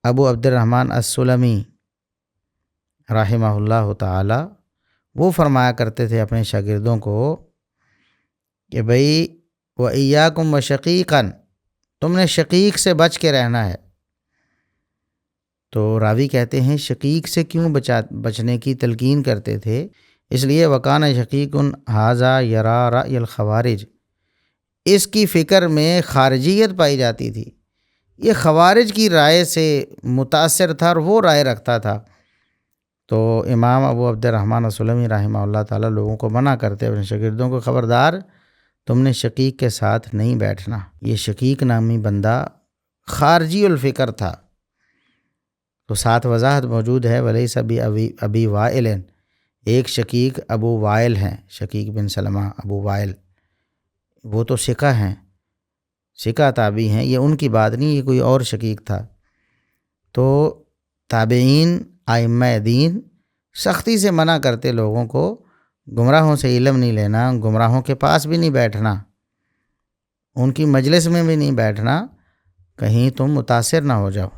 ابو عبد الرحمن السلمی رحمہ اللہ تعالی وہ فرمایا کرتے تھے اپنے شاگردوں کو کہ بھئی وَإِيَّاكُمْ وَشَقِيقًا، تم نے شقیق سے بچ کے رہنا ہے۔ تو راوی کہتے ہیں شقیق سے کیوں بچنے کی تلقین کرتے تھے؟ اس لیے وَكَانَ شَقِيقٌ هَذَا يَرَى رَأْيَ الْخَوَارِجِ، اس کی فکر میں خارجیت پائی جاتی تھی، یہ خوارج کی رائے سے متاثر تھا اور وہ رائے رکھتا تھا۔ تو امام ابو عبد الرحمن السلمی رحمہ اللہ تعالیٰ لوگوں کو منع کرتے اپنے شاگردوں کو، خبردار تم نے شقیق کے ساتھ نہیں بیٹھنا۔ یہ شقیق نامی بندہ خارجی الفکر تھا۔ تو ساتھ وضاحت موجود ہے ولیس ابی وائل، ایک شقیق ابو وائل ہیں، شقیق بن سلمہ ابو وائل، وہ تو ثقہ ہیں، ثقہ تابعی ہیں، یہ ان کی بات نہیں، یہ کوئی اور شقیق تھا۔ تو تابعین ائمہ دین سختی سے منع کرتے لوگوں کو گمراہوں سے علم نہیں لینا، گمراہوں کے پاس بھی نہیں بیٹھنا، ان کی مجلس میں بھی نہیں بیٹھنا، کہیں تم متاثر نہ ہو جاؤ۔